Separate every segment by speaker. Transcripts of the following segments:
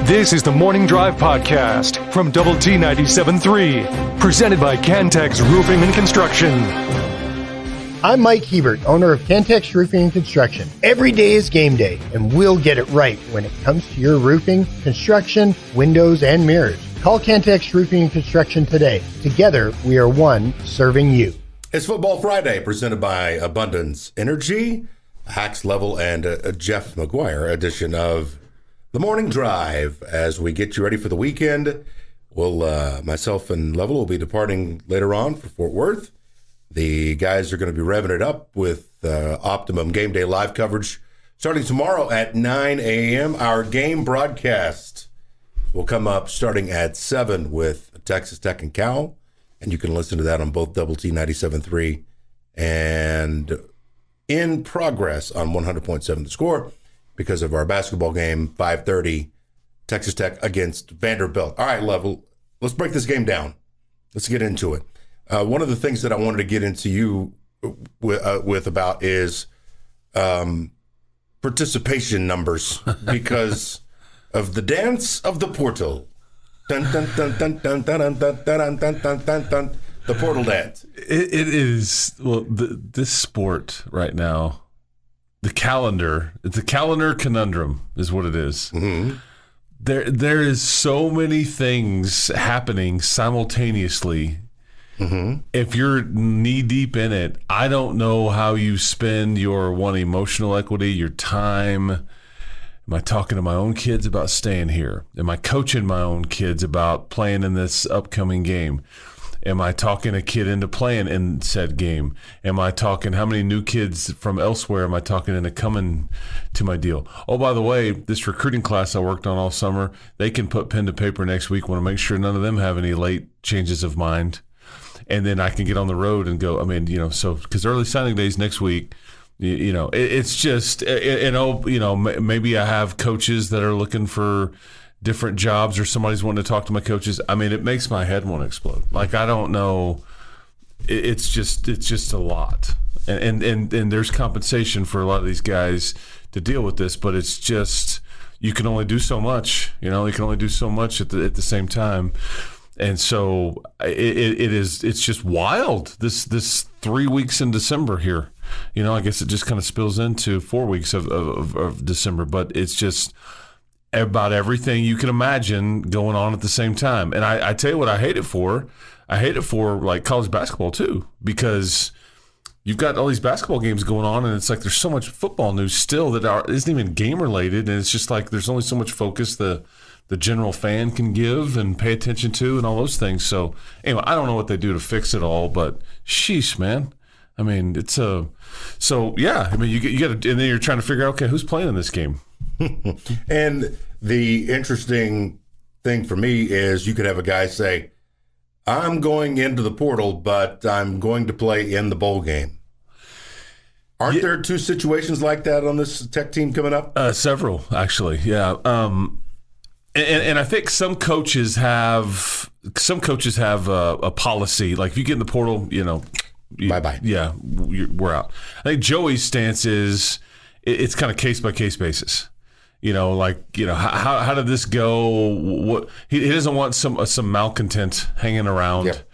Speaker 1: This is the Morning Drive Podcast from Double T 97.3, presented by Cantex Roofing and Construction.
Speaker 2: I'm Mike Hebert, owner of Cantex Roofing and Construction. Every day is game day, and we'll get it right when it comes to your roofing, construction, windows, and mirrors. Call Cantex Roofing and Construction today. Together, we are one serving you.
Speaker 3: It's Football Friday, presented by Abundance Energy, Hacks Level, and a Jeff McGuire edition of The Morning Drive. As we get you ready for the weekend, myself and Level will be departing later on for Fort Worth. The guys are going to be revving it up with Optimum Game Day live coverage starting tomorrow at 9 a.m. Our game broadcast will come up starting at 7 with Texas Tech and Cal, and you can listen to that on both Double T 97.3 and in progress on 100.7 The Score because of our basketball game, 5:30, Texas Tech against Vanderbilt. All right, Level, let's break this game down. Let's get into it. One of the things that I wanted to get into you with about is participation numbers because of the dance of the portal. Dun, dun, dun, dun, dun, dun, dun, dun, dun, dun, dun, dun, dun, the portal dance.
Speaker 4: It is, well, this sport right now, it's a calendar conundrum is what it is. Mm-hmm. There is so many things happening simultaneously. Mm-hmm. If you're knee deep in it, I don't know how you spend your emotional equity, your time. Am I talking to my own kids about staying here? Am I coaching my own kids about playing in this upcoming game? Am I talking a kid into playing in said game? Am I talking how many new kids from elsewhere am I talking into coming to my deal? Oh, by the way, this recruiting class I worked on all summer, they can put pen to paper next week. Want to make sure none of them have any late changes of mind. And then I can get on the road and go, so because early signing day is next week, it's just, maybe I have coaches that are looking for different jobs or somebody's wanting to talk to my coaches. It makes my head want to explode. Like, I don't know. It's just a lot. And there's compensation for a lot of these guys to deal with this, but it's just, you can only do so much, you can only do so much at the same time. And so it's just wild, this 3 weeks in December here. I guess it just kind of spills into 4 weeks of December, but it's just about everything you can imagine going on at the same time. And I tell you what I hate it for. I hate it for like college basketball too, because you've got all these basketball games going on and it's like there's so much football news still that isn't even game related. And it's just like there's only so much focus the general fan can give and pay attention to and all those things. So anyway, I don't know what they do to fix it all, but sheesh, man. You got to, and then you're trying to figure out, okay, who's playing in this game?
Speaker 3: And the interesting thing for me is you could have a guy say, I'm going into the portal, but I'm going to play in the bowl game. Aren't there two situations like that on this Tech team coming up?
Speaker 4: Several, actually, yeah. And I think some coaches have a policy, like if you get in the portal,
Speaker 3: bye-bye.
Speaker 4: Yeah, we're out. I think Joey's stance is it's kind of case-by-case basis. How did this go? What he doesn't want some malcontent hanging around. Yep.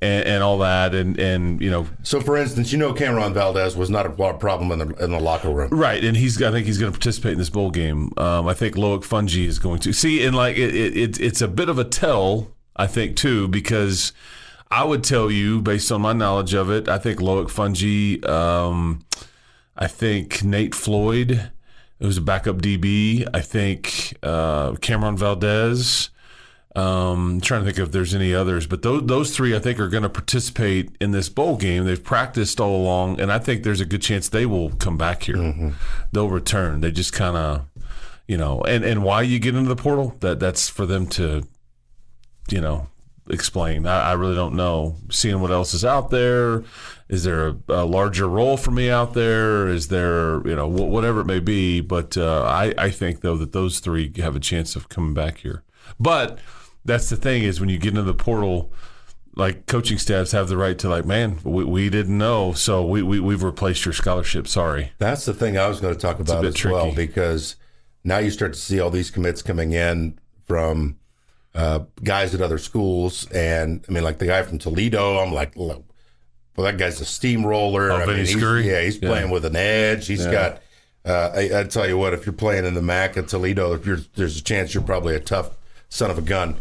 Speaker 4: And all that, and
Speaker 3: So, for instance, Cameron Valdez was not a problem in the locker room,
Speaker 4: right? And I think he's going to participate in this bowl game. I think Loic Fungi is going to see, and like it's a bit of a tell, I think too, because I would tell you based on my knowledge of it, I think Loic Fungi, I think Nate Floyd, who's a backup DB, I think Cameron Valdez. I'm trying to think if there's any others, but those three I think are going to participate in this bowl game. They've practiced all along, and I think there's a good chance they will come back here. Mm-hmm. They'll return. They just kind of, and why you get into the portal, that's for them to, explain. I really don't know. Seeing what else is out there. Is there a larger role for me out there? Is there, whatever it may be. But I think, though, that those three have a chance of coming back here. But that's the thing is when you get into the portal, like coaching staffs have the right to like, man, we didn't know, so we've replaced your scholarship. Sorry.
Speaker 3: That's the thing I was going to talk about as tricky. Well, because now you start to see all these commits coming in from guys at other schools. And I mean, like the guy from Toledo, I'm like, well, that guy's a steamroller.
Speaker 4: Oh, Vinny Scurry?
Speaker 3: He's playing with an edge. He's got, I tell you what, if you're playing in the MAC at Toledo, there's a chance you're probably a tough son of a gun.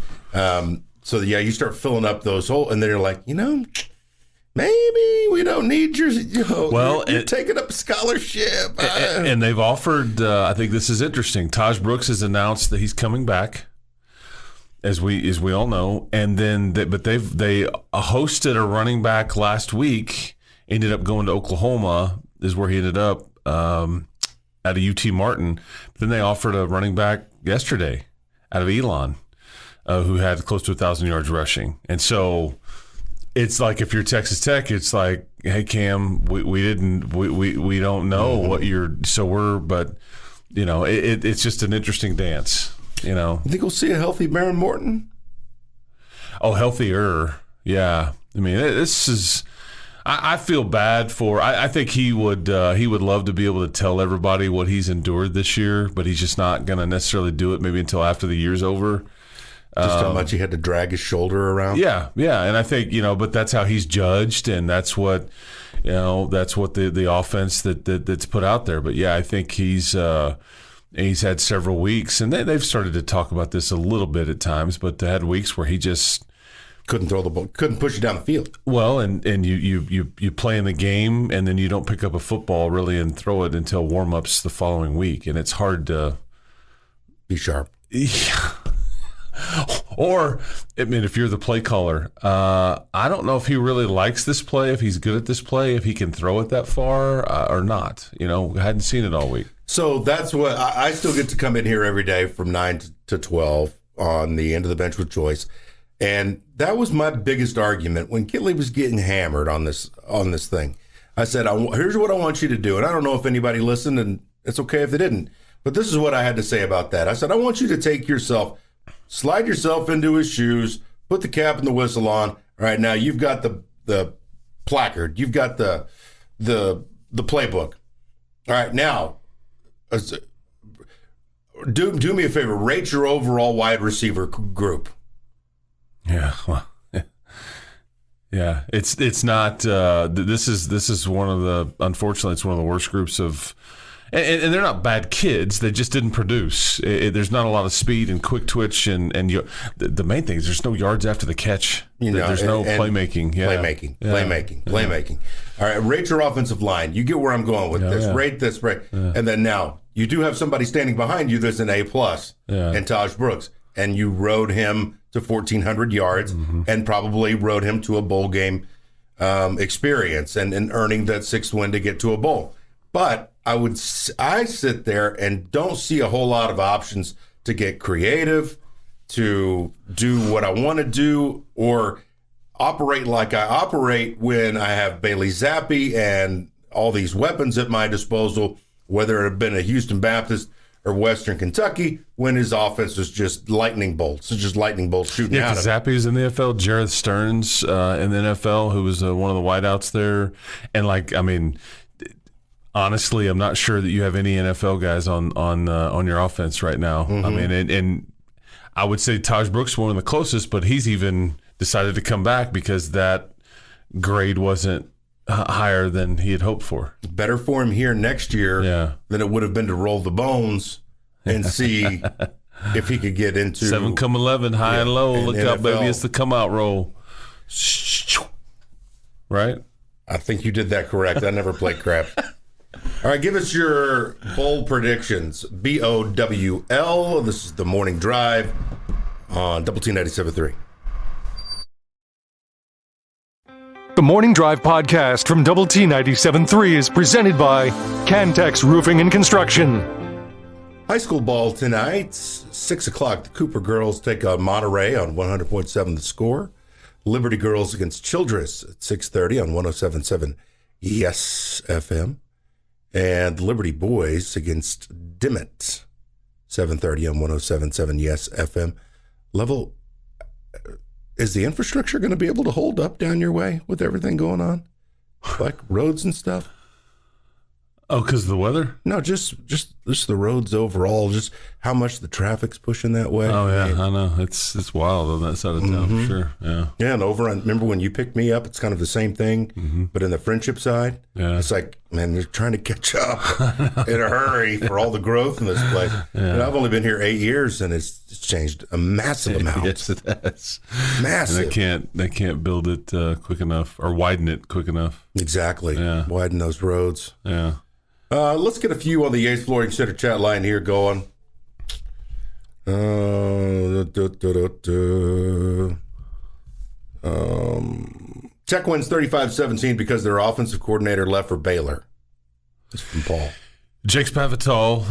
Speaker 3: So you start filling up those holes, and then you're like, maybe we don't need your, you're taking up a scholarship.
Speaker 4: And they've offered, I think this is interesting, Taj Brooks has announced that he's coming back, as we all know. And then, they hosted a running back last week, ended up going to Oklahoma, is where he ended up, out of UT Martin. But then they offered a running back yesterday out of Elon, who had close to 1,000 yards rushing. And so it's like, if you're Texas Tech, it's like, hey, Cam, we don't know what but it's just an interesting dance,
Speaker 3: You think we'll see a healthy Baron Morton?
Speaker 4: Oh, healthier. Yeah. I mean, this is, I feel bad for, I think he would love to be able to tell everybody what he's endured this year, but he's just not going to necessarily do it maybe until after the year's over.
Speaker 3: Just how much he had to drag his shoulder around.
Speaker 4: Yeah. And I think, but that's how he's judged, and that's what, that's what the offense that's put out there. But yeah, I think he's had several weeks, and they've started to talk about this a little bit at times, but they had weeks where he just
Speaker 3: couldn't throw the ball, couldn't push it down the field.
Speaker 4: Well, and you play in the game, and then you don't pick up a football really and throw it until warm-ups the following week, and it's hard to
Speaker 3: be sharp.
Speaker 4: Yeah. Or, I mean, if you're the play caller, I don't know if he really likes this play, if he's good at this play, if he can throw it that far or not. Hadn't seen it all week.
Speaker 3: So that's what I still get to come in here every day from 9 to 12 on the End of the Bench with Joyce. And that was my biggest argument when Kitley was getting hammered on this thing. I said, here's what I want you to do. And I don't know if anybody listened, and it's okay if they didn't. But this is what I had to say about that. I said, I want you to take yourself, slide yourself into his shoes, put the cap and the whistle on. All right, now you've got the placard. You've got the playbook. All right, now, do me a favor. Rate your overall wide receiver group.
Speaker 4: Yeah, well, yeah. It's not. This is one of the. Unfortunately, it's one of the worst groups of. And they're not bad kids. They just didn't produce. There's not a lot of speed and quick twitch, and the main thing is there's no yards after the catch. There's no playmaking. Yeah.
Speaker 3: Playmaking. All right, rate your offensive line. You get where I'm going with this. Yeah. Rate this, right? Yeah. And then now you do have somebody standing behind you that's an A+, and Taj Brooks, and you rode him to 1,400 yards, and probably rode him to a bowl game experience, and earning that 6th win to get to a bowl. But I sit there and don't see a whole lot of options to get creative, to do what I want to do, or operate like I operate when I have Bailey Zappi and all these weapons at my disposal, whether it had been a Houston Baptist or Western Kentucky, when his offense was just lightning bolts. It's just lightning bolts shooting out of it.
Speaker 4: Zappi was in the NFL. Jareth Stearns in the NFL, who was one of the wideouts there. And honestly, I'm not sure that you have any NFL guys on your offense right now. I mean, and I would say Taj Brooks one of the closest, but he's even decided to come back because that grade wasn't higher than he had hoped for.
Speaker 3: Better for him here next year than it would have been to roll the bones and see if he could get into
Speaker 4: 7 come 11, high and low. Look out, baby! It's the come out roll. Right?
Speaker 3: I think you did that correct. I never played crap. All right, give us your bowl predictions. BOWL. This is the Morning Drive on Double T 97.3.
Speaker 1: The Morning Drive podcast from Double T 97.3 is presented by Cantex Roofing and Construction.
Speaker 3: High school ball tonight, 6 o'clock. The Cooper girls take on Monterey on 100.7 The Score. Liberty girls against Childress at 6:30 on 107.7 Yes FM. And the Liberty boys against Dimmitt, 7:30 on 107.7 Yes FM. Level, is the infrastructure going to be able to hold up down your way with everything going on? Like roads and stuff?
Speaker 4: Oh, because of the weather?
Speaker 3: No, just the roads overall, just how much the traffic's pushing that way.
Speaker 4: Oh, yeah, I know. It's wild on that side of town, for sure. Yeah.
Speaker 3: Yeah, and remember when you picked me up, it's kind of the same thing, but in the Friendship side, it's like, man, they're trying to catch up in a hurry for all the growth in this place. Yeah. And I've only been here 8 years, and it's changed a massive amount.
Speaker 4: Yes, it has.
Speaker 3: Massive.
Speaker 4: And they can't build it quick enough or widen it quick enough.
Speaker 3: Exactly.
Speaker 4: Yeah.
Speaker 3: Widen those roads.
Speaker 4: Yeah.
Speaker 3: Let's get a few on the Yates Flooring Center chat line here going. Tech wins 35-17 because their offensive coordinator left for Baylor. This is from Paul.
Speaker 4: Jake Spavital,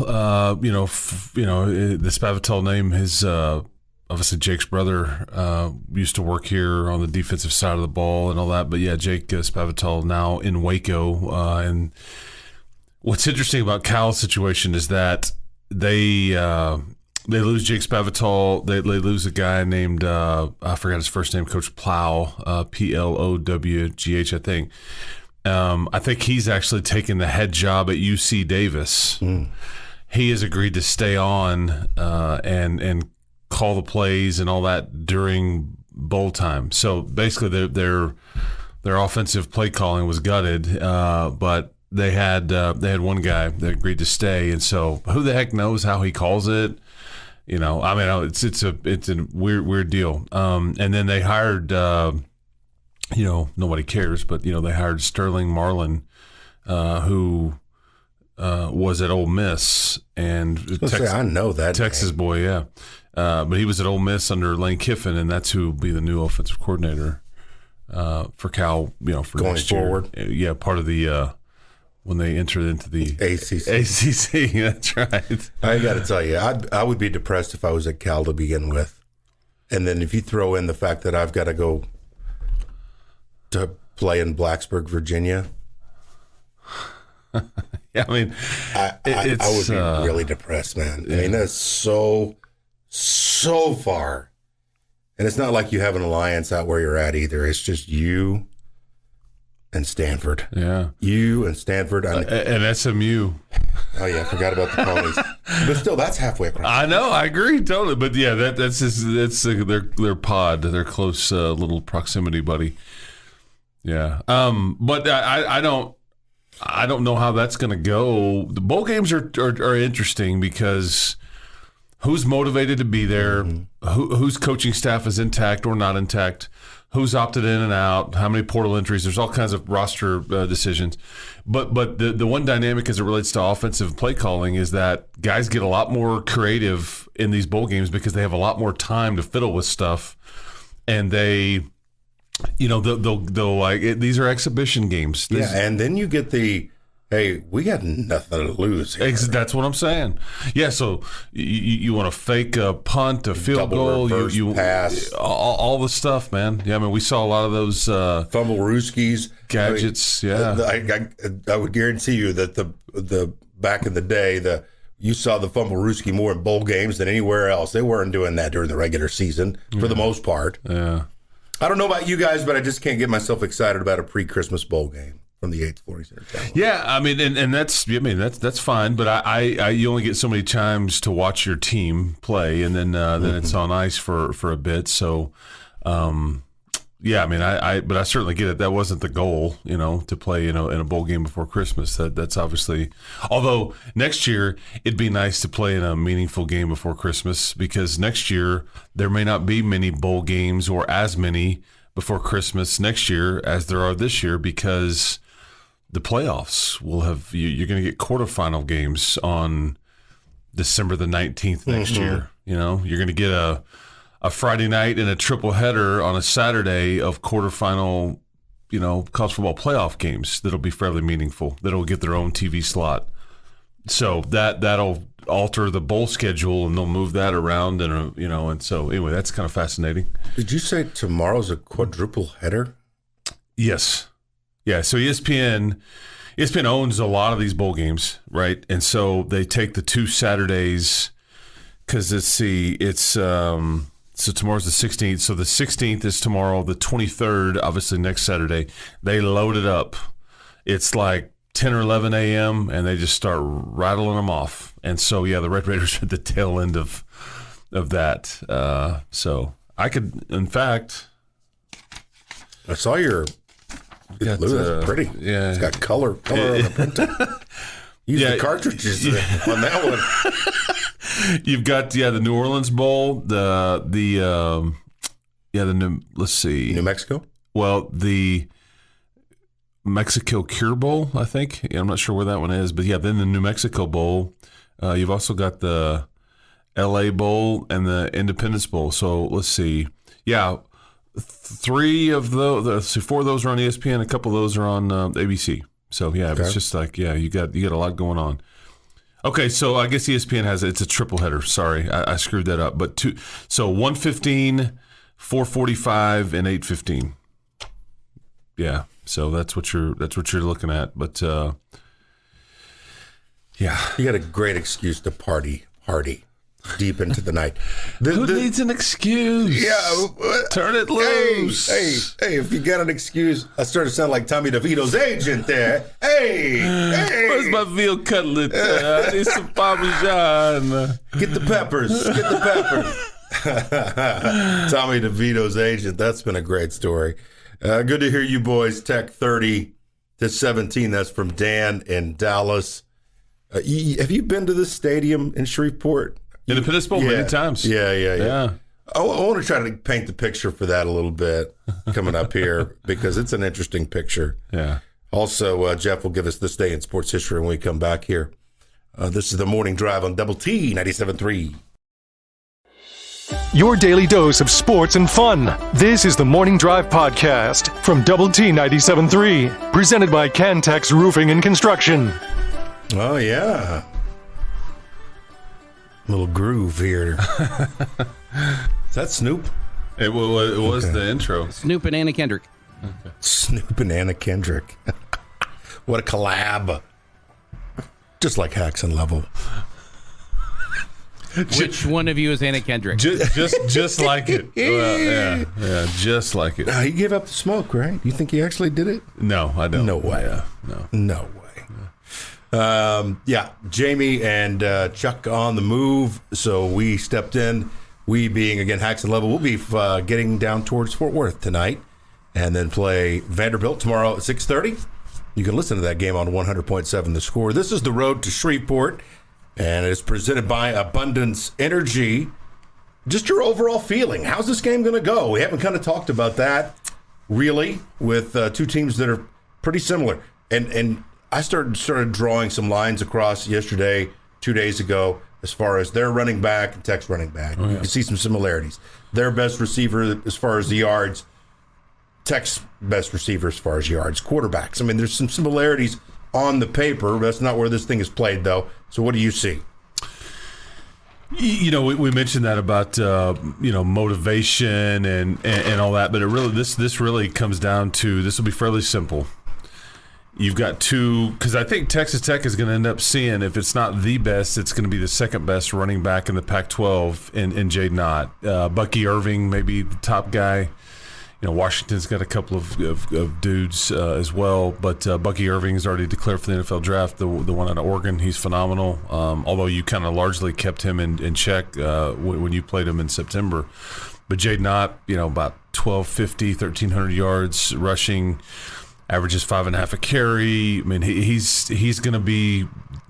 Speaker 4: the Spavital name is obviously Jake's brother. Used to work here on the defensive side of the ball and all that. But yeah, Jake Spavital now in Waco. And what's interesting about Cal's situation is that they lose Jake Spavital. They lose a guy named I forgot his first name, Coach Plow, Plowgh, I think. I think he's actually taken the head job at UC Davis. He has agreed to stay on and call the plays and all that during bowl time. So basically, their offensive play calling was gutted, but they had one guy that agreed to stay, and so who the heck knows how he calls it? It's a weird deal. And then they hired. Nobody cares, but, they hired Sterling Marlin, who was at Ole Miss. And
Speaker 3: I know that
Speaker 4: Texas
Speaker 3: name.
Speaker 4: Boy, yeah. But he was at Ole Miss under Lane Kiffin, and that's who will be the new offensive coordinator for Cal, for
Speaker 3: going
Speaker 4: next
Speaker 3: forward.
Speaker 4: Year. Yeah, part of the when they entered into the ACC. That's right.
Speaker 3: I got to tell you, I would be depressed if I was at Cal to begin with. And then if you throw in the fact that I've got to go to play in Blacksburg, Virginia.
Speaker 4: Yeah, I mean,
Speaker 3: I would be really depressed, man.
Speaker 4: Yeah.
Speaker 3: I mean, that's so far. And it's not like you have an alliance out where you're at either. It's just you and Stanford.
Speaker 4: Yeah.
Speaker 3: You and Stanford.
Speaker 4: And SMU.
Speaker 3: Oh, yeah, I forgot about the ponies. But still, that's halfway across.
Speaker 4: I know, I agree totally. But yeah, that's their pod, their close little proximity buddy. Yeah. But I don't know how that's going to go. The bowl games are interesting because who's motivated to be there, whose coaching staff is intact or not intact, who's opted in and out, how many portal entries. There's all kinds of roster decisions. But the one dynamic as it relates to offensive play calling is that guys get a lot more creative in these bowl games because they have a lot more time to fiddle with stuff, and they. They'll like these are exhibition games.
Speaker 3: And then you get hey, we got nothing to lose here.
Speaker 4: That's what I'm saying. Yeah, so you want to fake a punt, a field
Speaker 3: double
Speaker 4: goal,
Speaker 3: you pass,
Speaker 4: all the stuff, man. Yeah, I mean, we saw a lot of those
Speaker 3: fumble rooskies,
Speaker 4: gadgets.
Speaker 3: I would guarantee you that the back in the day you saw the fumble rooski more in bowl games than anywhere else. They weren't doing that during the regular season for the most part.
Speaker 4: Yeah.
Speaker 3: I don't know about you guys, but I just can't get myself excited about a pre-Christmas bowl game from the Yates Flooring Center channel.
Speaker 4: Yeah, I mean, and that's fine, but I you only get so many times to watch your team play, and then it's on ice for a bit. So, yeah, I mean, but I certainly get it. That wasn't the goal, to play in a bowl game before Christmas. That's obviously. Although next year it'd be nice to play in a meaningful game before Christmas, because next year there may not be many bowl games or as many before Christmas next year as there are this year, because the playoffs will have. You're going to get quarterfinal games on December the 19th next year. You're going to get a Friday night and a triple header on a Saturday of quarterfinal, college football playoff games that'll be fairly meaningful. That'll get their own TV slot. So that'll alter the bowl schedule, and they'll move that around, and so anyway, that's kind of fascinating.
Speaker 3: Did you say tomorrow's a quadruple header?
Speaker 4: Yes. Yeah. So ESPN owns a lot of these bowl games, right? And so they take the two Saturdays, because so tomorrow's the 16th. So the 16th is tomorrow. The 23rd, obviously next Saturday, they load it up. It's like 10 or 11 a.m., and they just start rattling them off. And so, yeah, the Red Raiders are at the tail end of that. So I could, in fact...
Speaker 3: I saw your...
Speaker 4: Got,
Speaker 3: that's pretty.
Speaker 4: Yeah.
Speaker 3: It's got color on the printer. Use the cartridges on that one.
Speaker 4: You've got the New Orleans Bowl, let's see,
Speaker 3: New Mexico.
Speaker 4: Well, the Mexico Cure Bowl, I think. Yeah, I'm not sure where that one is, but yeah, then the New Mexico Bowl. You've also got the LA Bowl and the Independence Bowl. So let's see. Yeah, 3 of those, 4 of those are on ESPN. A couple of those are on ABC. So yeah, it's just like, yeah, you got a lot going on. Okay, so I guess ESPN it's a triple header. Sorry, I screwed that up. But 1:15, 4:45, and 8:15. Yeah, so that's what you're looking at. But yeah,
Speaker 3: you got a great excuse to party deep into the night.
Speaker 4: Who needs an excuse?
Speaker 3: Yeah,
Speaker 4: turn it loose.
Speaker 3: Hey! If you got an excuse, I started to sound like Tommy DeVito's agent there. Hey!
Speaker 4: Where's my veal cutlet? I need some Parmesan.
Speaker 3: Get the peppers. Tommy DeVito's agent. That's been a great story. Good to hear you boys. Tech 30-17. That's from Dan in Dallas. Have you been to this stadium in Shreveport?
Speaker 4: Independence Bowl many times.
Speaker 3: Yeah. I want to try to paint the picture for that a little bit coming up here because it's an interesting picture.
Speaker 4: Yeah.
Speaker 3: Also, Geoff will give us this day in sports history when we come back here. This is the Morning Drive on Double T 97.3.
Speaker 1: Your daily dose of sports and fun. This is the Morning Drive podcast from Double T 97.3, presented by Cantex Roofing and Construction.
Speaker 3: Oh, yeah. Little groove here. Is that Snoop?
Speaker 4: It was the intro.
Speaker 5: Snoop and Anna Kendrick.
Speaker 4: Okay.
Speaker 3: Snoop and Anna Kendrick. What a collab. Just like Haxton level.
Speaker 5: Which one of you is Anna Kendrick?
Speaker 4: Just like it. Well, yeah, just like it.
Speaker 3: He gave up the smoke, right? You think he actually did it?
Speaker 4: No, I don't.
Speaker 3: No way.
Speaker 4: Yeah,
Speaker 3: no way. Jamie and Chuck on the move, so we stepped in. We being, again, Haxton level, we'll be getting down towards Fort Worth tonight and then play Vanderbilt tomorrow at 6:30. You can listen to that game on 100.7 The Score. This is the road to Shreveport, and it's presented by Abundance Energy. Just your overall feeling. How's this game going to go? We haven't kind of talked about that, really, with two teams that are pretty similar. And I started drawing some lines across yesterday, 2 days ago, as far as their running back and Tech's running back. You can see some similarities. Their best receiver as far as the yards, Tech's best receiver as far as yards, quarterbacks. I mean, there's some similarities on the paper. That's not where this thing is played, though. So what do you see?
Speaker 4: You know, we mentioned that about motivation and all that, but it really this really comes down to, this will be fairly simple. You've got two, because I think Texas Tech is going to end up seeing, if it's not the best, it's going to be the second best running back in the Pac-12 in Jaden Knott. Bucky Irving, maybe the top guy. You know, Washington's got a couple of dudes as well, but Bucky Irving's already declared for the NFL draft. The one out of Oregon, he's phenomenal. Although you kind of largely kept him in check when you played him in September. But Jaden Knott, about 1,250, 1,300 yards rushing. Averages 5.5 a carry. I mean, he's going to be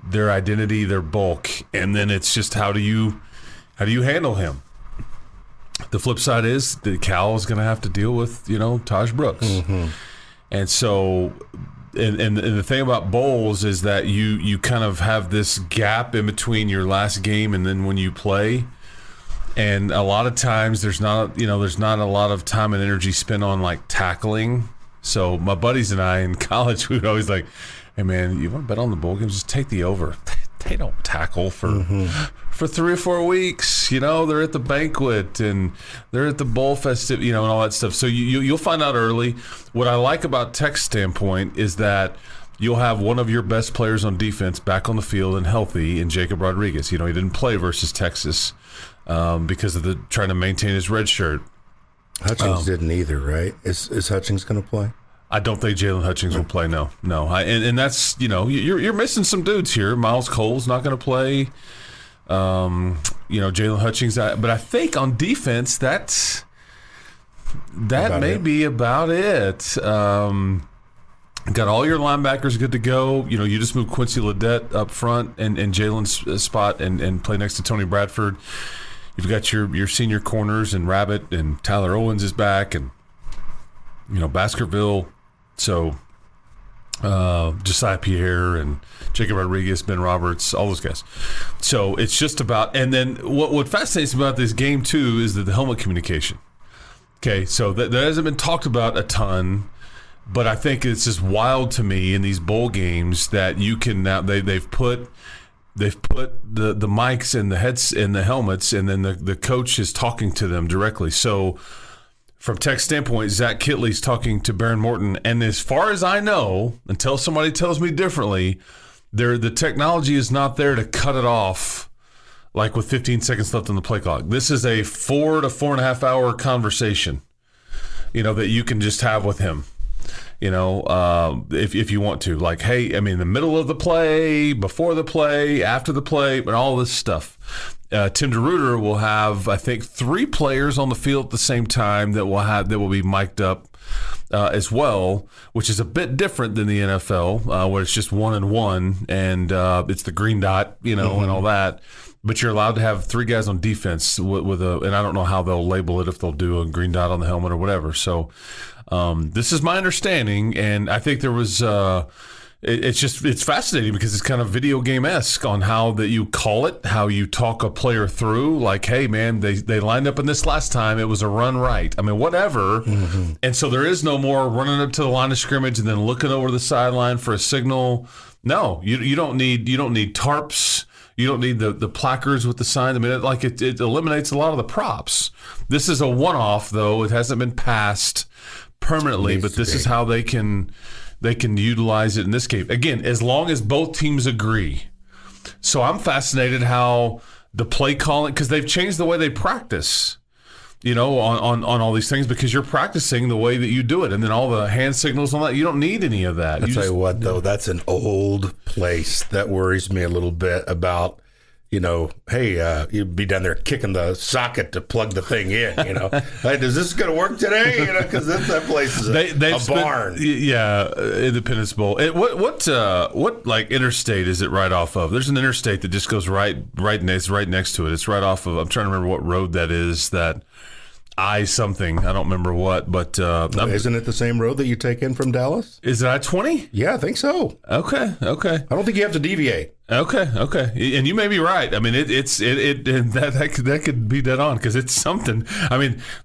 Speaker 4: their identity, their bulk, and then it's just how do you handle him? The flip side is that Cal is going to have to deal with Taj Brooks, and so and the thing about bowls is that you kind of have this gap in between your last game and then when you play. And a lot of times there's not a lot of time and energy spent on like tackling. So my buddies and I in college, we would always like, hey man, you want to bet on the bowl games? Just take the over. They don't tackle for 3 or 4 weeks. They're at the banquet and they're at the bowl festive, and all that stuff. So you'll find out early. What I like about Tech's standpoint is that you'll have one of your best players on defense back on the field and healthy in Jacob Rodriguez. He didn't play versus Texas because of trying to maintain his red shirt.
Speaker 3: Hutchings didn't either, right? Is Hutchings going to play?
Speaker 4: I don't think Jalen Hutchings will play. No. And that's, you're missing some dudes here. Miles Cole's not going to play. Jalen Hutchings. But I think on defense, that may be about it. Got all your linebackers good to go. You just moved Quincy Ledet up front and Jalen's spot and play next to Tony Bradford. You've got your senior corners and Rabbit and Tyler Owens is back and Baskerville. So Josiah Pierre and Jacob Rodriguez, Ben Roberts, all those guys. So it's just about, and then what fascinates me about this game too is the helmet communication. Okay, so that hasn't been talked about a ton, but I think it's just wild to me in these bowl games that you can now they've put the mics and the heads and the helmets, and then the coach is talking to them directly. So from tech standpoint, Zach Kitley's talking to Baron Morton, and as far as I know, until somebody tells me differently, the technology is not there to cut it off like with 15 seconds left on the play clock. This is a 4 to 4.5 hour conversation, that you can just have with him. If you want to, like, hey, in the middle of the play, before the play, after the play, and all this stuff. Tim DeRuyter will have, I think, 3 players on the field at the same time that will be mic'd up as well, which is a bit different than the NFL, where it's just 1-and-1 and it's the green dot, and all that. But you're allowed to have 3 guys on defense with and I don't know how they'll label it, if they'll do a green dot on the helmet or whatever. So this is my understanding, and I think there was it's fascinating because it's kind of video game-esque on how that you call it, how you talk a player through, like, hey, man, they lined up in this last time. It was a run right. whatever. Mm-hmm. And so there is no more running up to the line of scrimmage and then looking over the sideline for a signal. No, you don't need tarps. You don't need the placards with the sign. It eliminates a lot of the props. This is a one-off, though. It hasn't been passed permanently, but this is how they can utilize it in this game. Again, as long as both teams agree. So I'm fascinated how the play calling, because they've changed the way they practice, on all these things, because you're practicing the way that you do it, and then all the hand signals and all that. You don't need any of that.
Speaker 3: I'll tell you what, though, that's an old place that worries me a little bit about, hey, you'd be down there kicking the socket to plug the thing in, Hey, is this going to work today? Because that place is a barn.
Speaker 4: Yeah, Independence Bowl. What like interstate is it right off of? There's an interstate that just goes right next to it. It's right off of, I'm trying to remember what road that is, that I-something. I don't remember what, but...
Speaker 3: isn't it the same road that you take in from Dallas?
Speaker 4: Is it I-20?
Speaker 3: Yeah, I think so.
Speaker 4: Okay. I
Speaker 3: don't think you have to deviate.
Speaker 4: Okay. And you may be right. That could be dead on, because it's something.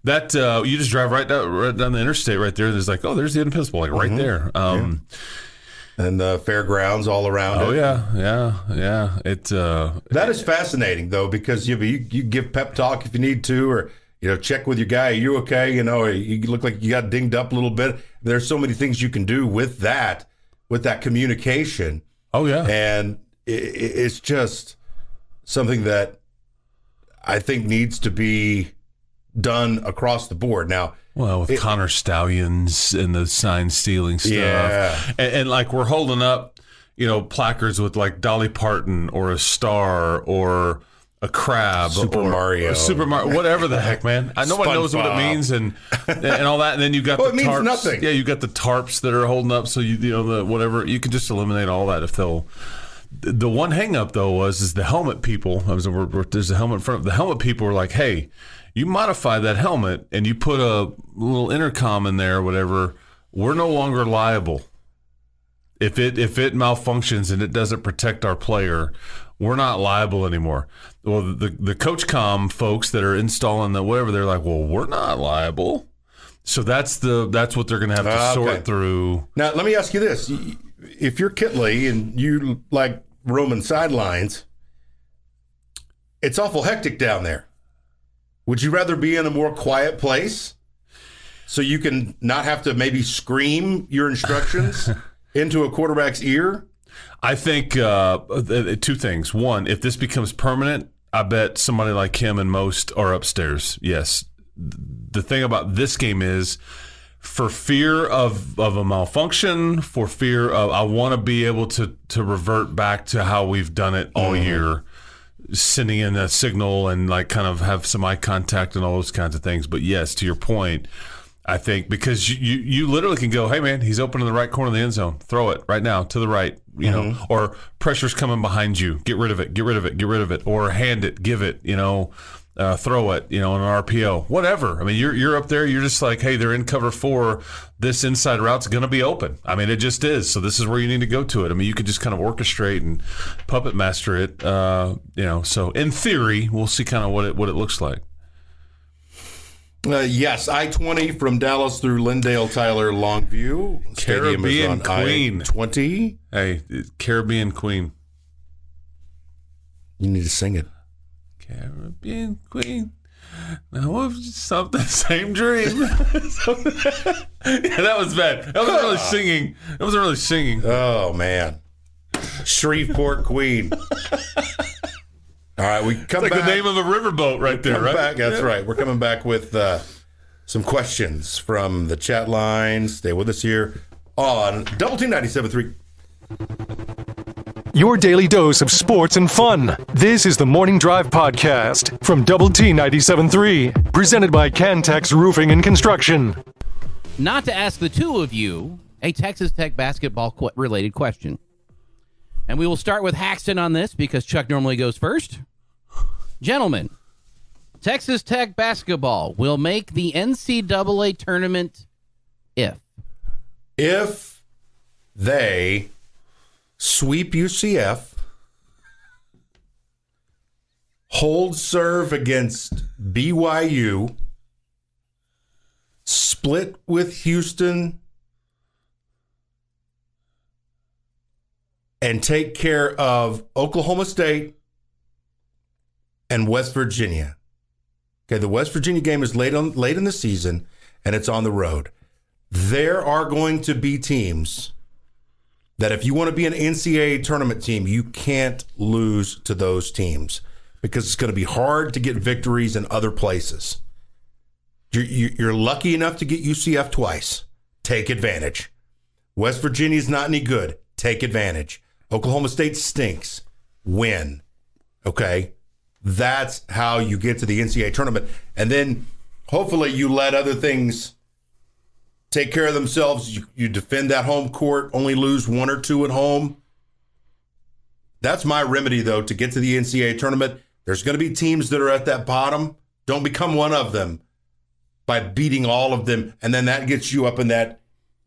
Speaker 4: That you just drive right down the interstate right there, and there's like, oh, there's the Independence Bowl, like right there.
Speaker 3: And the fairgrounds all around it.
Speaker 4: Oh, yeah.
Speaker 3: That is fascinating, though, because you give pep talk if you need to, or check with your guy. Are you okay? Or you look like you got dinged up a little bit. There's so many things you can do with that communication.
Speaker 4: Oh, yeah.
Speaker 3: And it's just something that I think needs to be done across the board. Now,
Speaker 4: well, with Connor Stallions and the sign stealing stuff.
Speaker 3: Yeah.
Speaker 4: And like, we're holding up, placards with like Dolly Parton or a star or a crab,
Speaker 3: Super Mario,
Speaker 4: whatever the heck, man. Nobody knows what it means, and all that. And then you got the tarps. It means
Speaker 3: nothing.
Speaker 4: Yeah, you got the tarps that are holding up. So the whatever, you can just eliminate all that if they'll. The one hang up though is the helmet people. There's a helmet in front of the helmet people were like, hey, you modify that helmet and you put a little intercom in there or whatever, we're no longer liable. If it malfunctions and it doesn't protect our player, we're not liable anymore. Well, the Coach Com folks that are installing the whatever, they're like, well, we're not liable. So that's what they're going to have to sort through.
Speaker 3: Now, let me ask you this. If you're Kitley and you like Roman sidelines, it's awful hectic down there. Would you rather be in a more quiet place so you can not have to maybe scream your instructions into a quarterback's ear?
Speaker 4: I think 2 things. One, if this becomes permanent, I bet somebody like him and most are upstairs. Yes. The thing about this game is, for fear of a malfunction, for fear of I want to be able to revert back to how we've done it all year, sending in a signal and like kind of have some eye contact and all those kinds of things. But yes, to your point, I think because you literally can go, hey man, he's open in the right corner of the end zone, throw it right now to the right, you know, or pressure's coming behind you, get rid of it, or hand it, give it, throw it, an RPO, whatever. I mean, you're up there, you're just like, hey, they're in cover 4. This inside route's going to be open. I mean, it just is. So this is where you need to go to it. I mean, you could just kind of orchestrate and puppet master it, So in theory, we'll see kind of what it looks like.
Speaker 3: Yes, I-20 from Dallas through Lindale, Tyler, Longview. Stadium is on
Speaker 4: Queen.
Speaker 3: I-20.
Speaker 4: Hey, Caribbean Queen.
Speaker 3: You need to sing it.
Speaker 4: Caribbean Queen. Now something, same dream. Yeah, that was bad. That wasn't really singing.
Speaker 3: Oh, man. Shreveport Queen. All right, we come
Speaker 4: back.
Speaker 3: Like
Speaker 4: the name of a riverboat right there, right?
Speaker 3: That's right. We're coming back with some questions from the chat line. Stay with us here on Double T 97.3.
Speaker 1: Your daily dose of sports and fun. This is the Morning Drive Podcast from Double T 97.3, presented by Cantex Roofing and Construction.
Speaker 5: Not to ask the two of you a Texas Tech basketball related question. And we will start with Haxton on this because Chuck normally goes first. Gentlemen, Texas Tech basketball will make the NCAA tournament if
Speaker 3: they sweep UCF, hold serve against BYU, split with Houston, and take care of Oklahoma State and West Virginia. Okay, the West Virginia game is late in the season, and it's on the road. There are going to be teams that if you want to be an NCAA tournament team, you can't lose to those teams because it's going to be hard to get victories in other places. You're lucky enough to get UCF twice. Take advantage. West Virginia's not any good. Take advantage. Oklahoma State stinks. Win. Okay? That's how you get to the NCAA tournament. And then hopefully you let other things take care of themselves. You defend that home court, only lose 1 or 2 at home. That's my remedy, though, to get to the NCAA tournament. There's going to be teams that are at that bottom. Don't become one of them by beating all of them. And then that gets you up in that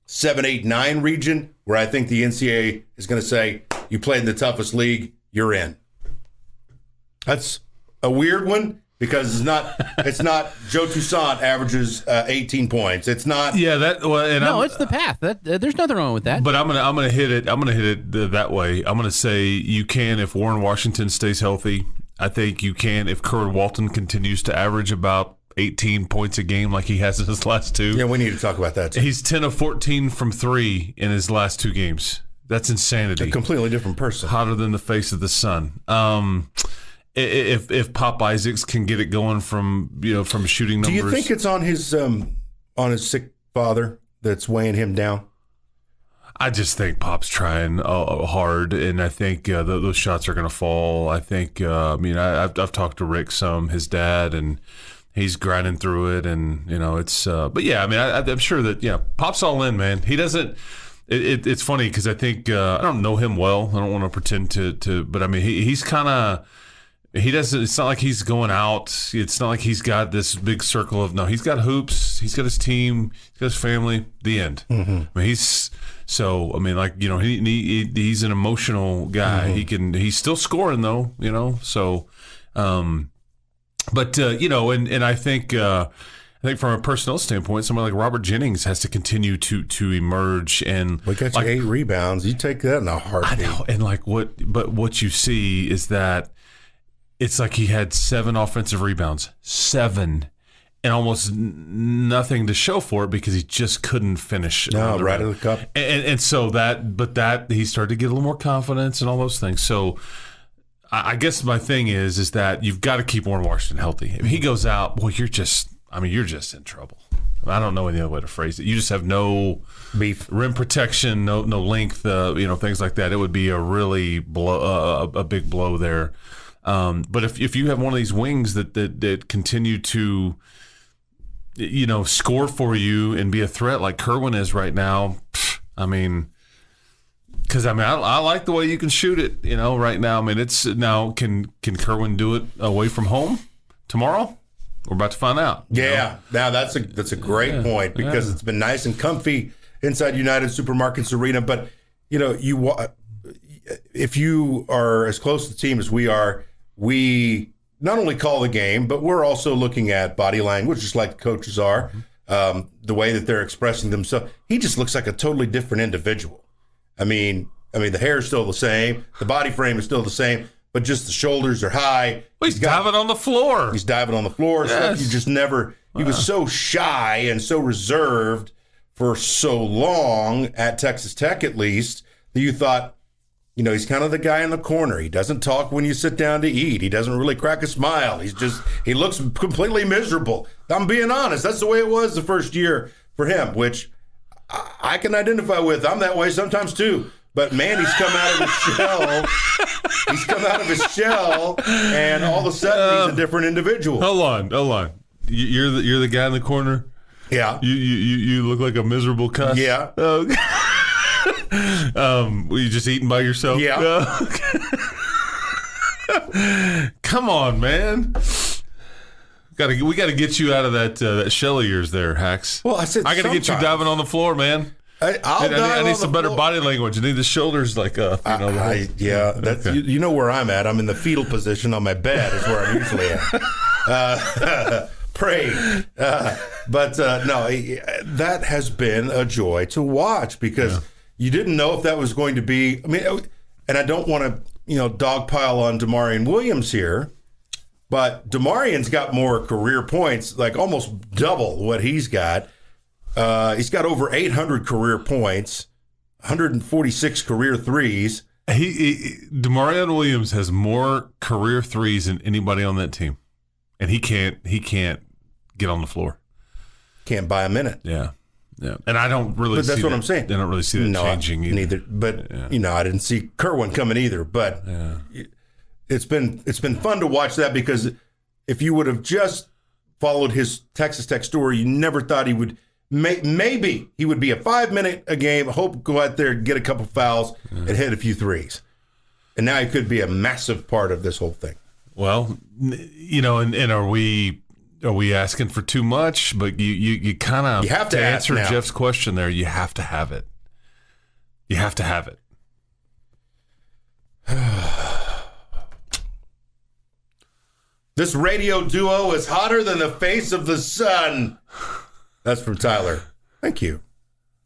Speaker 3: 7, 8, 9 region where I think the NCAA is going to say, you played in the toughest league, you're in. That's a weird one because it's not Joe Toussaint averages 18 points. It's not.
Speaker 4: Yeah,
Speaker 5: it's the path. There's nothing wrong with that.
Speaker 4: But I'm gonna hit it. I'm gonna hit it that way. I'm gonna say you can if Warren Washington stays healthy. I think you can if Kerr Walton continues to average about 18 points a game like he has in his last 2.
Speaker 3: Yeah, we need to talk about that too.
Speaker 4: He's 10 of 14 from 3 in his last 2 games. That's insanity.
Speaker 3: A completely different person.
Speaker 4: Hotter than the face of the sun. If Pop Isaacs can get it going from shooting numbers.
Speaker 3: Do you think it's on his sick father that's weighing him down?
Speaker 4: I just think Pop's trying hard, and I think those shots are going to fall. I think I've talked to Rick some, his dad, and he's grinding through it, and it's. But yeah, I mean, I'm sure that Pop's all in, man. He doesn't. It's funny because I think I don't know him well. I don't want to pretend to, but I mean, he's kind of. He doesn't. It's not like he's going out. It's not like he's got this big circle of. No, he's got hoops. He's got his team. He's got his family. The end. Mm-hmm. I mean, he's an emotional guy. Mm-hmm. He's still scoring though. So, but and I think from a personnel standpoint, somebody like Robert Jennings has to continue to emerge and.
Speaker 3: We got you 8 rebounds. You take that in a heartbeat.
Speaker 4: I know, and what you see is that. It's like he had 7 offensive rebounds, 7, and almost nothing to show for it because he just couldn't finish.
Speaker 3: No, right in the cup.
Speaker 4: And so that he started to get a little more confidence and all those things. So I guess my thing is that you've got to keep Warren Washington healthy. If he goes out, boy, you're just in trouble. I don't know any other way to phrase it. You just have no
Speaker 3: beef,
Speaker 4: rim protection, no length, things like that. It would be a really a big blow there. But if you have one of these wings that continue to, score for you and be a threat like Kerwin is right now, because I like the way you can shoot it. Right now. It's now can Kerwin do it away from home tomorrow? We're about to find out.
Speaker 3: Yeah. Now that's a great point, because it's been nice and comfy inside United Supermarkets Arena. But if you are as close to the team as we are, we not only call the game, but we're also looking at body language, just like the coaches are, the way that they're expressing themselves. He just looks like a totally different individual. The hair is still the same, the body frame is still the same, but just the shoulders are high.
Speaker 4: He's diving on the floor.
Speaker 3: He's diving on the floor.
Speaker 4: Yes.
Speaker 3: So you just never. He was so shy and so reserved for so long at Texas Tech, at least, that you thought, he's kind of the guy in the corner. He doesn't talk when you sit down to eat. He doesn't really crack a smile. He looks completely miserable. I'm being honest. That's the way it was the first year for him, which I can identify with. I'm that way sometimes too. But man, he's come out of his shell. He's come out of his shell, and all of a sudden he's a different individual.
Speaker 4: Hold on. You're the guy in the corner.
Speaker 3: Yeah.
Speaker 4: You look like a miserable cuss.
Speaker 3: Yeah.
Speaker 4: Were you just eating by yourself?
Speaker 3: Yeah.
Speaker 4: Come on, man. We got to get you out of that shell of yours there, Hax.
Speaker 3: Well, I got
Speaker 4: to get you diving on the floor, man. I need some better body language. I need the shoulders like up.
Speaker 3: That's
Speaker 4: okay.
Speaker 3: You know where I'm at. I'm in the fetal position on my bed is where I'm usually at. Praying. But that has been a joy to watch, because you didn't know if that was going to be. And I don't want to dogpile on Damarian Williams here, but Damarian's got more career points, like almost double what he's got. He's got over 800 career points, 146 career threes.
Speaker 4: Damarian Williams has more career threes than anybody on that team, and he can't get on the floor.
Speaker 3: Can't buy a minute.
Speaker 4: Yeah. And I don't really.
Speaker 3: But that's
Speaker 4: see
Speaker 3: what
Speaker 4: that.
Speaker 3: I'm saying.
Speaker 4: I don't really see that changing either.
Speaker 3: Neither. But I didn't see Kerwin coming either. But it's been fun to watch that, because if you would have just followed his Texas Tech story, you never thought he would. Maybe he would be a 5-minute a game, go out there, get a couple fouls, and hit a few threes. And now he could be a massive part of this whole thing.
Speaker 4: Well, and are we asking for too much? But you kind of
Speaker 3: have to
Speaker 4: answer
Speaker 3: now.
Speaker 4: Jeff's question there. You have to have it. You have to have it.
Speaker 3: This radio duo is hotter than the face of the sun. That's from Tyler. Thank you.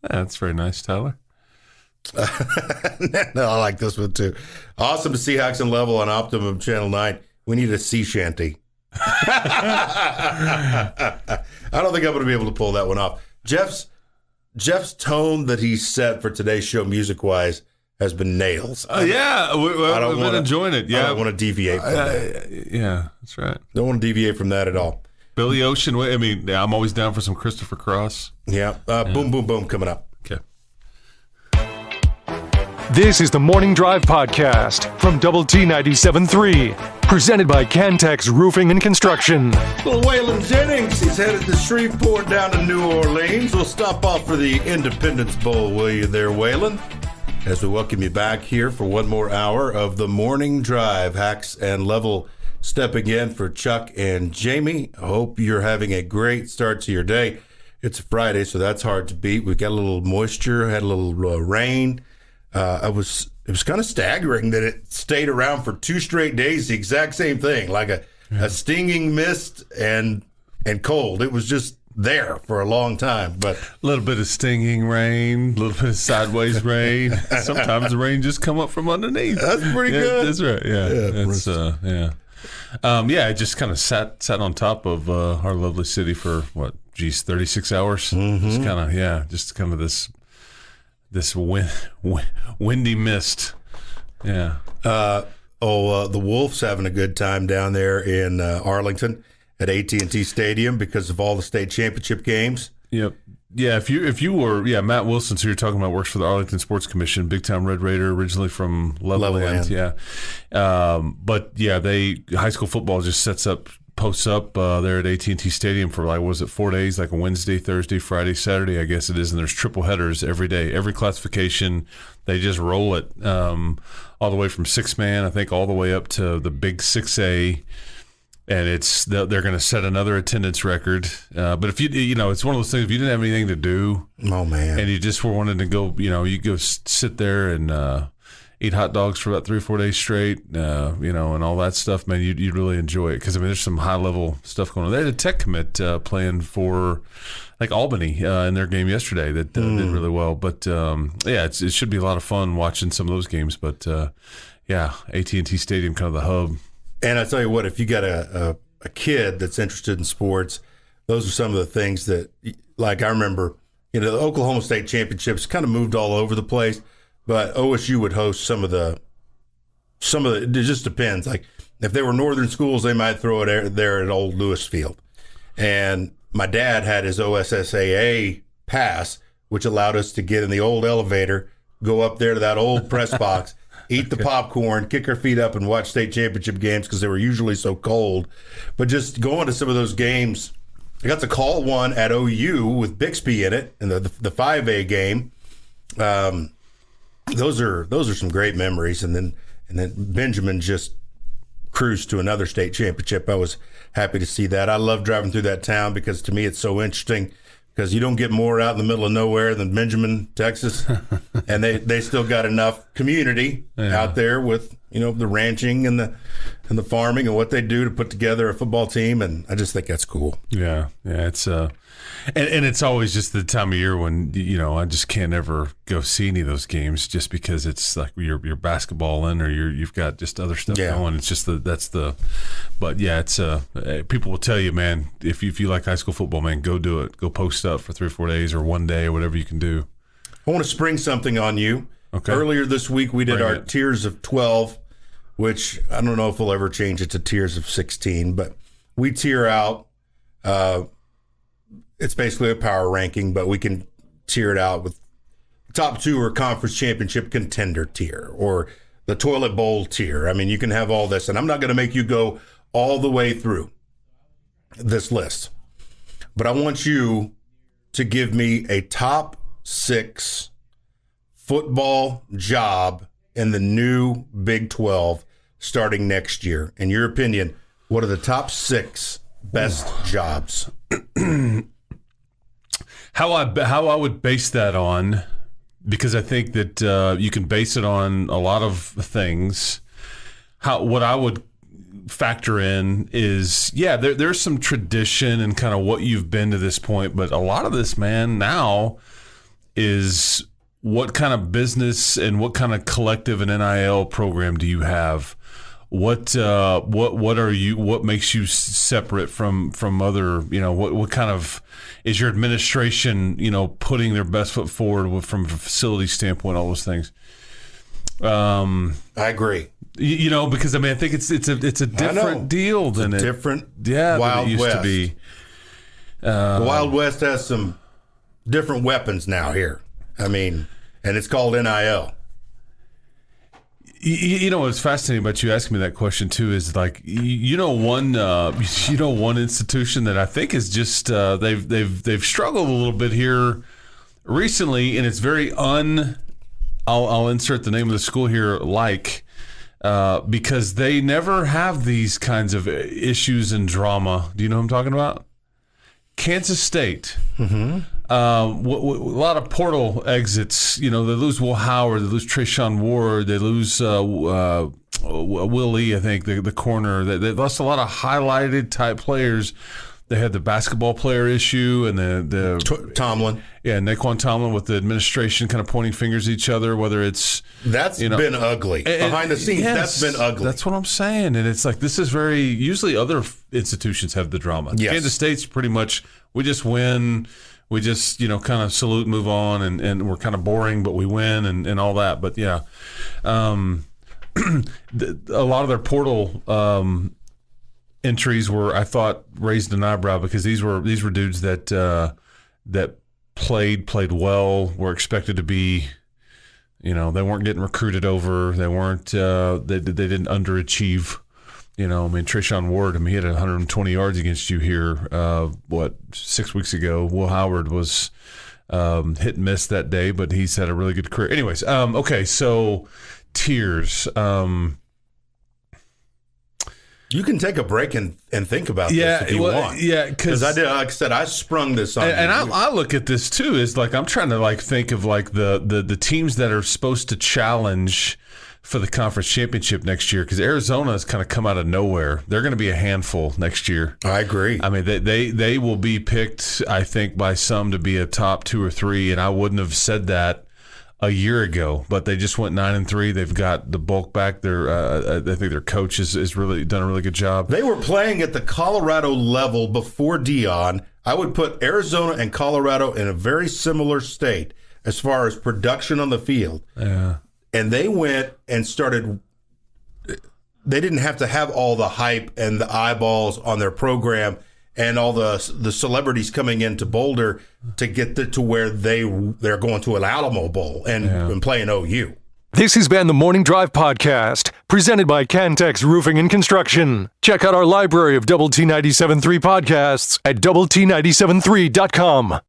Speaker 4: That's very nice, Tyler.
Speaker 3: No, I like this one too. Awesome to see Haxton Level on Optimum Channel 9. We need a sea shanty. I don't think I'm going to be able to pull that one off. Jeff's tone that he set for today's show, music-wise, has been nails.
Speaker 4: We've been enjoying it. Yeah,
Speaker 3: I don't want to deviate from that.
Speaker 4: Yeah, that's right.
Speaker 3: Don't want to deviate from that at all.
Speaker 4: Billy Ocean. I'm always down for some Christopher Cross.
Speaker 3: Yeah. Boom, boom, boom coming up.
Speaker 4: Okay.
Speaker 1: This is the Morning Drive Podcast from Double T 97.3, presented by Cantex Roofing and Construction.
Speaker 3: Well, Waylon Jennings, he's headed to Shreveport down to New Orleans. We'll stop off for the Independence Bowl, will you there, Waylon? As we welcome you back here for one more hour of the Morning Drive. Hax and Level stepping in for Chuck and Jamie. I hope you're having a great start to your day. It's a Friday, so that's hard to beat. We got a little moisture, had a little rain. It was kind of staggering that it stayed around for 2 straight days, the exact same thing, like a stinging mist and cold. It was just there for a long time. But
Speaker 4: a little bit of stinging rain, a little bit of sideways rain. Sometimes the rain just come up from underneath.
Speaker 3: That's pretty good.
Speaker 4: That's right. Yeah. It just kind of sat on top of our lovely city for 36 hours. Mm-hmm. Just kind of this windy mist. Yeah.
Speaker 3: The Wolves having a good time down there in Arlington at AT&T Stadium because of all the state championship games.
Speaker 4: Yep. Yeah, if you were Matt Wilson, who you're talking about, works for the Arlington Sports Commission, big time Red Raider, originally from Levelland. Yeah. But yeah, high school football just posts up there at AT&T Stadium for 4 days, like a Wednesday, Thursday, Friday, Saturday, I guess it is, and there's triple headers every day, every classification. They just roll it all the way from 6-man, I think, all the way up to the big 6A. And they're going to set another attendance record. But if it's one of those things, if you didn't have anything to do,
Speaker 3: oh man,
Speaker 4: and you just were wanting to go, you go sit there and eat hot dogs for about 3 or 4 days straight, and all that stuff, man, you'd really enjoy it. Because, there's some high-level stuff going on. They had a tech commit playing for, Albany in their game yesterday that did really well. But, it should be a lot of fun watching some of those games. But, AT&T Stadium, kind of the hub.
Speaker 3: And I tell you what, if you got a kid that's interested in sports, those are some of the things that, I remember, the Oklahoma State Championships kind of moved all over the place, but OSU would host some of the, it just depends. Like if they were northern schools, they might throw it there at Old Lewis Field. And my dad had his OSSAA pass, which allowed us to get in the old elevator, go up there to that old press box, eat the popcorn, kick our feet up, and watch state championship games because they were usually so cold. But just going to some of those games, I got to call one at OU with Bixby in it, in the 5A game. Those are some great memories. And then Benjamin just cruised to another state championship. I was happy to see that. I love driving through that town because to me it's so interesting. Because you don't get more out in the middle of nowhere than Benjamin, Texas, and they still got enough community out there with the ranching and the farming and what they do to put together a football team, and I just think that's cool.
Speaker 4: Yeah, it's and it's always just the time of year when I just can't ever go see any of those games just because it's like you're basketball in or you've got just other stuff going. It's just but yeah, it's people will tell you, man, if you like high school football, man, go do it. Go post up for 3 or 4 days or 1 day or whatever you can do.
Speaker 3: I want to spring something on you.
Speaker 4: Okay.
Speaker 3: Earlier this week we did our Tiers of 12, which I don't know if we'll ever change it to Tiers of 16, but we tier out. It's basically a power ranking, but we can tier it out with top 2 or conference championship contender tier or the toilet bowl tier. You can have all this, and I'm not going to make you go all the way through this list, but I want you to give me a top 6 football job in the new Big 12 starting next year. In your opinion, what are the top 6 best jobs?
Speaker 4: How I would base that on, because I think that you can base it on a lot of things. What I would factor in is, there's some tradition and kind of what you've been to this point, but a lot of this, man, now is what kind of business and what kind of collective and NIL program do you have? What are you? What makes you separate from other? What kind of is your administration? Putting their best foot forward from a facility standpoint, all those things.
Speaker 3: I agree.
Speaker 4: Because I think it's a different deal than
Speaker 3: it's different.
Speaker 4: Wild than it used
Speaker 3: West
Speaker 4: to be.
Speaker 3: The Wild West has some different weapons now here. And it's called NIL.
Speaker 4: What's fascinating about you asking me that question too is one institution that I think is just they've struggled a little bit here recently, and it's very I'll insert the name of the school here because they never have these kinds of issues and drama. Do you know what I'm talking about? Kansas State. Mm-hmm. A lot of portal exits. They lose Will Howard, they lose Trayshawn Ward, they lose Will Lee, I think, the corner. They lost a lot of highlighted type players. They had the basketball player issue and the
Speaker 3: Tomlin.
Speaker 4: Yeah, Naquan Tomlin with the administration kind of pointing fingers at each other, whether it's...
Speaker 3: That's been ugly. Behind the scenes,
Speaker 4: yes,
Speaker 3: that's been ugly.
Speaker 4: That's what I'm saying. And it's like, this is very... Usually other institutions have the drama.
Speaker 3: Yes.
Speaker 4: Kansas State's pretty much, we just win... We just, kind of salute, move on, and we're kind of boring, but we win and all that. But, yeah, a lot of their portal entries were, I thought, raised an eyebrow because these were dudes that that played well, were expected to be, they weren't getting recruited over. They weren't, they didn't underachieve. Trayshawn Ward, he had 120 yards against you here, 6 weeks ago. Will Howard was hit and miss that day, but he's had a really good career. Anyways, okay, so tiers.
Speaker 3: You can take a break and think about this if you want.
Speaker 4: Yeah,
Speaker 3: because I did. Like I said, I sprung this on.
Speaker 4: And I look at this too. Is like I'm trying to think of the teams that are supposed to challenge for the conference championship next year, because Arizona has kind of come out of nowhere. They're going to be a handful next year.
Speaker 3: I agree.
Speaker 4: I mean, they will be picked, I think, by some to be a top 2 or 3, and I wouldn't have said that a year ago, but they just went 9-3. They've got the bulk back. I think their coach has really done a really good job.
Speaker 3: They were playing at the Colorado level before Dion. I would put Arizona and Colorado in a very similar state as far as production on the field.
Speaker 4: Yeah.
Speaker 3: And they went and started. They didn't have to have all the hype and the eyeballs on their program and all the celebrities coming into Boulder to get to where they're going to an Alamo Bowl and playing OU.
Speaker 1: This has been the Morning Drive Podcast, presented by Cantex Roofing and Construction. Check out our library of Double T 97.3 podcasts at doublet973.com.